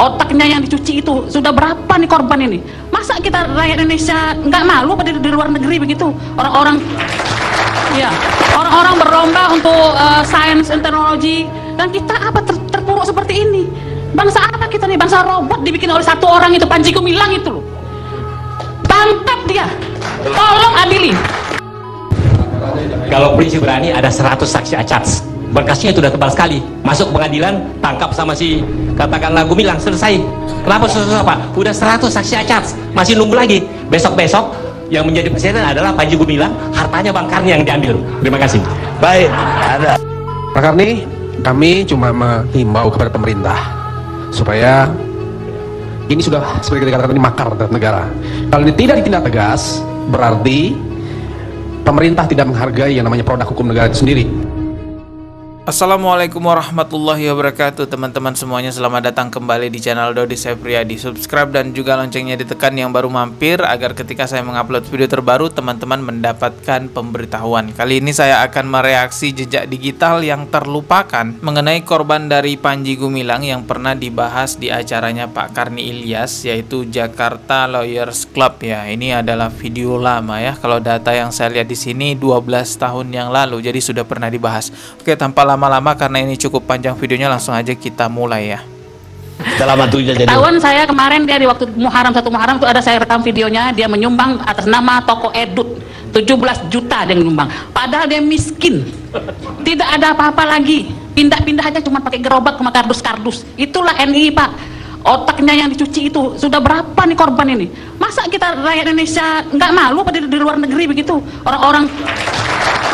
otaknya yang dicuci itu. Sudah berapa nih korban ini? Masa kita rakyat Indonesia nggak malu pada di luar negeri begitu? Orang-orang ya, orang-orang berlomba untuk sains dan teknologi, dan kita apa terpuruk seperti ini? Bangsa apa kita nih? Bangsa robot dibikin oleh satu orang itu, Panji Gumilang itu loh. Tangkap dia, tolong adili. Kalau polisi berani ada 100 saksi acats, berkasnya itu udah tebal sekali, masuk pengadilan tangkap sama si katakanlah Gumilang, selesai. Kenapa susah Pak? Udah 100 saksi acats, masih nunggu lagi. Besok-besok yang menjadi presiden adalah Panji Gumilang, hartanya Bang Karni yang diambil. Terima kasih. Baik, ada Pak Karni, kami cuma menghimbau kepada pemerintah supaya ini sudah seperti dikatakan ini makar terhadap negara. Kalau ini tidak ditindak tegas, berarti pemerintah tidak menghargai yang namanya produk hukum negara itu sendiri. Assalamualaikum warahmatullahi wabarakatuh. Teman-teman semuanya, selamat datang kembali di channel Dodi Septriadi. Subscribe dan juga loncengnya ditekan yang baru mampir, agar ketika saya mengupload video terbaru teman-teman mendapatkan pemberitahuan. Kali ini saya akan mereaksi jejak digital yang terlupakan mengenai korban dari Panji Gumilang yang pernah dibahas di acaranya Pak Karni Ilyas, yaitu Jakarta Lawyers Club ya. Ini adalah video lama ya. Kalau data yang saya lihat di sini 12 tahun yang lalu, jadi sudah pernah dibahas. Oke, tanpa lama-lama karena ini cukup panjang videonya, langsung aja kita mulai ya. Tahun saya kemarin dia di waktu Muharram, 1 Muharram itu ada saya rekam videonya, dia menyumbang atas nama toko Edut 17 juta dia menyumbang, padahal dia miskin, tidak ada apa-apa lagi, pindah-pindah aja cuma pakai gerobak sama kardus-kardus. Itulah NI Pak, otaknya yang dicuci itu. Sudah berapa nih korban ini? Masa kita rakyat Indonesia nggak malu pada di luar negeri begitu? Orang-orang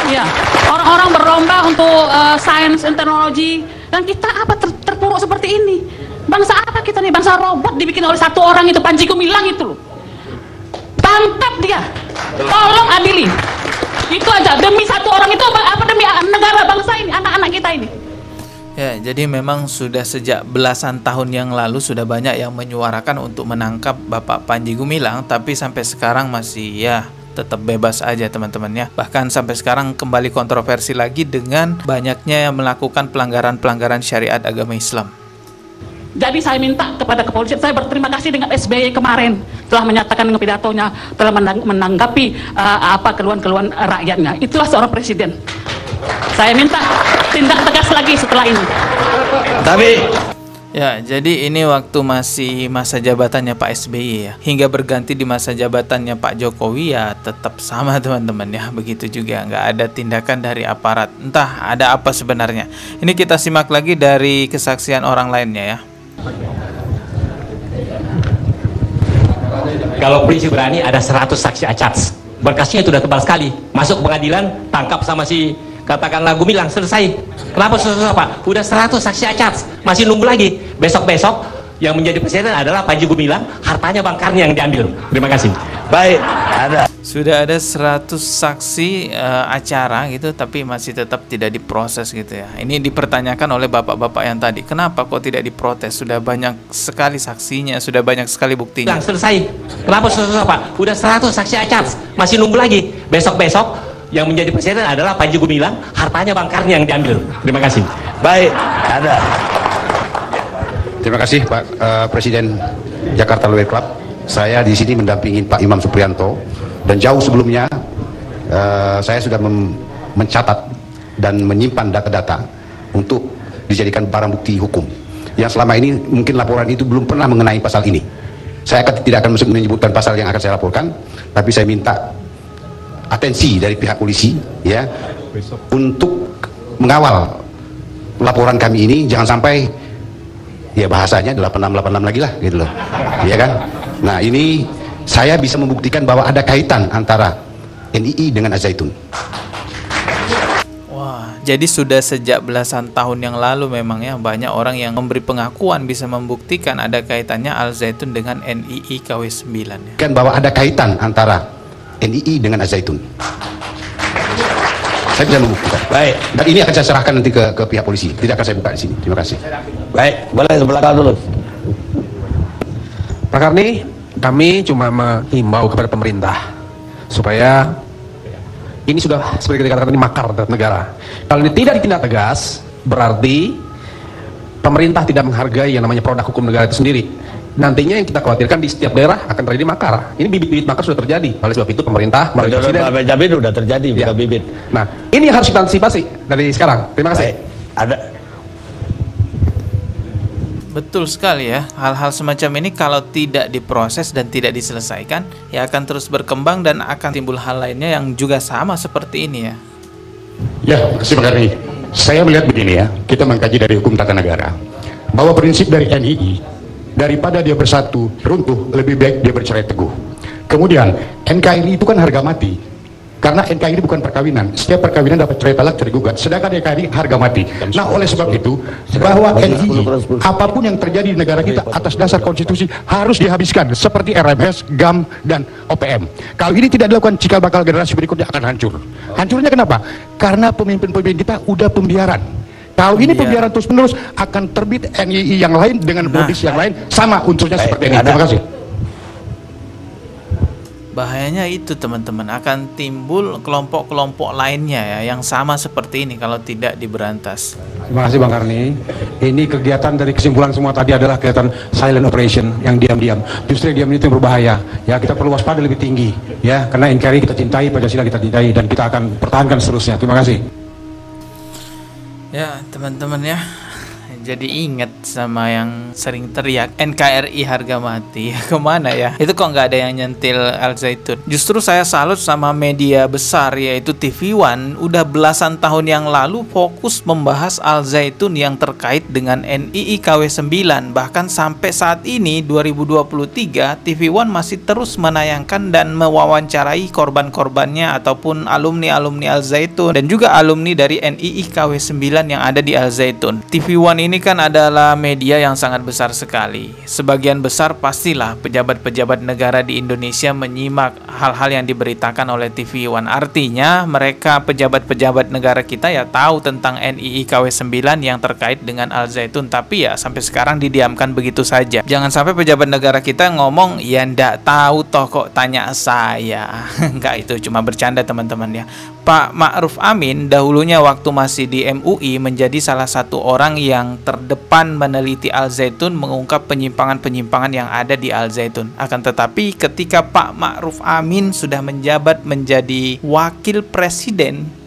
ya, orang-orang berlomba untuk sains dan teknologi, dan kita apa terpuruk seperti ini? Bangsa apa kita nih? Bangsa robot dibikin oleh satu orang itu, Panji Gumilang itu loh. Tangkap dia, tolong adili. Itu aja, demi satu orang itu apa, demi negara bangsa ini, anak-anak kita ini. Ya, jadi memang sudah sejak belasan tahun yang lalu sudah banyak yang menyuarakan untuk menangkap Bapak Panji Gumilang, tapi sampai sekarang masih ya tetap bebas aja teman-teman ya. Bahkan sampai sekarang kembali kontroversi lagi dengan banyaknya yang melakukan pelanggaran-pelanggaran syariat agama Islam. Jadi saya minta kepada kepolisian, saya berterima kasih dengan SBY kemarin telah menyatakan dengan pidatonya, telah menanggapi apa keluhan-keluhan rakyatnya. Itulah seorang presiden. Saya minta tindak tegas lagi setelah ini. tapi Ya, jadi ini waktu masih masa jabatannya Pak SBY ya. Hingga berganti di masa jabatannya Pak Jokowi ya tetap sama teman-teman ya. Begitu juga, nggak ada tindakan dari aparat. Entah ada apa sebenarnya. Ini kita simak lagi dari kesaksian orang lainnya ya. Kalau polisi berani ada 100 saksi acats, berkasnya itu udah tebal sekali, masuk pengadilan tangkap sama si katakanlah Gumilang, selesai. Kenapa susah Pak? Udah 100 saksi acats, masih nunggu lagi. Besok-besok yang menjadi presiden adalah Panji Gumilang, hartanya Bang Karni yang diambil. Terima kasih. baik, ada Sudah ada 100 saksi acara gitu, tapi masih tetap tidak diproses gitu ya. Ini dipertanyakan oleh bapak-bapak yang tadi, kenapa kok tidak diprotes? Sudah banyak sekali saksinya, sudah banyak sekali buktinya. Selesai. Kenapa susah Pak? Udah 100 saksi acats, masih nunggu lagi. Besok-besok yang menjadi presiden adalah Panji Gumilang, hartanya Bang Karni yang diambil. Terima kasih. baik, ada Terima kasih Pak Presiden Jakarta Lawyers Club. Saya di sini mendampingi Pak Imam Suprianto, dan jauh sebelumnya saya sudah mencatat dan menyimpan data-data untuk dijadikan barang bukti hukum yang selama ini mungkin laporan itu belum pernah mengenai pasal ini. Saya tidak akan menyebutkan pasal yang akan saya laporkan, tapi saya minta atensi dari pihak polisi ya untuk mengawal laporan kami ini, jangan sampai ya bahasanya 8686 lagi lah gitu loh, ya kan. Nah, ini saya bisa membuktikan bahwa ada kaitan antara NII dengan Al-Zaitun. Wah, jadi sudah sejak belasan tahun yang lalu memang ya banyak orang yang memberi pengakuan bisa membuktikan ada kaitannya Al-Zaitun dengan NII KW9 ya. Kan bahwa ada kaitan antara NII dengan Al-Zaitun. Saya bisa membuktikan. baik, Dan ini akan saya serahkan nanti ke pihak polisi. Tidak akan saya buka di sini. Terima kasih. baik, boleh sebelah kanan dulu. Pak Karni, kami cuma menghimbau kepada pemerintah supaya ini sudah seperti dikatakan ini makar terhadap negara. Kalau ini tidak ditindak tegas, berarti pemerintah tidak menghargai yang namanya produk hukum negara itu sendiri. Nantinya yang kita khawatirkan di setiap daerah akan terjadi makar. Ini bibit-bibit makar sudah terjadi. Oleh sebab itu pemerintah melalui presiden. Pak Benjamin sudah terjadi, bukan bibit. Nah, ini yang harus kita antisipasi dari sekarang. Terima kasih. Ada. Betul sekali ya, hal-hal semacam ini kalau tidak diproses dan tidak diselesaikan, ya akan terus berkembang dan akan timbul hal lainnya yang juga sama seperti ini ya. Ya, terima kasih Pak Karni. Saya melihat begini ya, kita mengkaji dari hukum tata negara, bahwa prinsip dari NII, daripada dia bersatu runtuh, lebih baik dia bercerai teguh. Kemudian NKRI itu kan harga mati, karena NKRI bukan perkawinan. Setiap perkawinan dapat cerai talak, cerai gugat, sedangkan NKRI harga mati. Nah, oleh sebab itu bahwa NII, apapun yang terjadi di negara kita atas dasar konstitusi harus dihabiskan, seperti RMS, GAM, dan OPM. Kalau ini tidak dilakukan, cikal bakal generasi berikutnya akan hancur. Hancurnya kenapa? Karena pemimpin-pemimpin kita udah pembiaran. Kalau ini pembiaran terus-menerus, akan terbit NII yang lain dengan bodies yang lain, sama unsurnya seperti ini. Terima kasih. Bahayanya itu teman-teman, akan timbul kelompok-kelompok lainnya ya, yang sama seperti ini kalau tidak diberantas. Terima kasih Bang Karni. Ini kegiatan dari kesimpulan semua tadi adalah kegiatan silent operation yang diam-diam. Justru yang diam itu yang berbahaya. Ya, kita perlu waspada lebih tinggi. Ya, karena NKRI kita cintai, Pancasila kita cintai, dan kita akan pertahankan seterusnya. Terima kasih. Ya teman-teman ya, jadi ingat sama yang sering teriak NKRI harga mati. Kemana ya? Itu kok nggak ada yang nyentil Al Zaitun. Justru saya salut sama media besar yaitu TV One. Udah belasan tahun yang lalu fokus membahas Al Zaitun yang terkait dengan NII KW 9. Bahkan sampai saat ini 2023 TV One masih terus menayangkan dan mewawancarai korban-korbannya ataupun alumni-alumni Al Zaitun dan juga alumni dari NII KW 9 yang ada di Al Zaitun. TV One ini kan adalah media yang sangat besar sekali. Sebagian besar pastilah pejabat-pejabat negara di Indonesia menyimak hal-hal yang diberitakan oleh TV One. Artinya mereka pejabat-pejabat negara kita ya tahu tentang NII KW 9 yang terkait dengan Al Zaitun. Tapi ya sampai sekarang didiamkan begitu saja. Jangan sampai pejabat negara kita ngomong ya ndak tahu toh kok tanya saya. Enggak, itu cuma bercanda teman-teman ya. Pak Ma'ruf Amin dahulunya waktu masih di MUI menjadi salah satu orang yang terdepan meneliti Al Zaitun, mengungkap penyimpangan-penyimpangan yang ada di Al Zaitun. Akan tetapi ketika Pak Ma'ruf Amin sudah menjabat menjadi wakil presiden,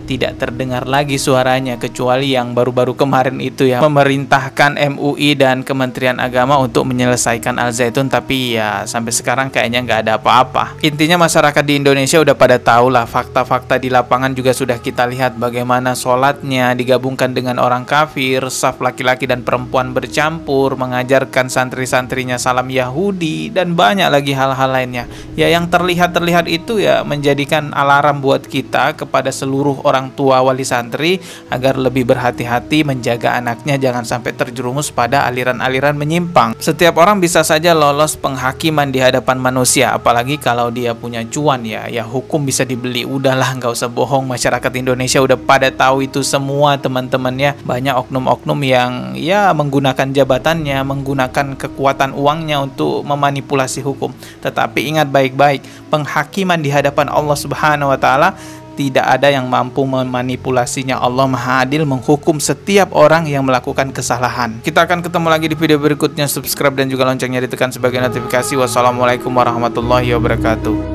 tidak terdengar lagi suaranya kecuali yang baru-baru kemarin itu ya, memerintahkan MUI dan Kementerian Agama untuk menyelesaikan Al Zaitun. Tapi ya sampai sekarang kayaknya nggak ada apa-apa. Intinya masyarakat di Indonesia udah pada tahu lah fakta-fakta di lapangan, juga sudah kita lihat bagaimana sholatnya digabungkan dengan orang kafir, saf laki-laki dan perempuan bercampur, mengajarkan santri-santrinya salam Yahudi dan banyak lagi hal-hal lainnya. Ya yang terlihat itu ya menjadikan alarm buat kita kepada seluruh orang tua wali santri agar lebih berhati-hati menjaga anaknya jangan sampai terjerumus pada aliran-aliran menyimpang. Setiap orang bisa saja lolos penghakiman di hadapan manusia, apalagi kalau dia punya cuan ya hukum bisa dibeli. Udahlah, nggak usah bohong, masyarakat Indonesia udah pada tahu itu semua teman-temannya. Banyak oknum-oknum yang ya menggunakan jabatannya, menggunakan kekuatan uangnya untuk memanipulasi hukum. Tetapi ingat baik-baik, penghakiman di hadapan Allah Subhanahu wa Ta'ala tidak ada yang mampu memanipulasinya. Allah Maha Adil menghukum setiap orang yang melakukan kesalahan. Kita akan ketemu lagi di video berikutnya. Subscribe dan juga loncengnya ditekan sebagai notifikasi. Wassalamualaikum warahmatullahi wabarakatuh.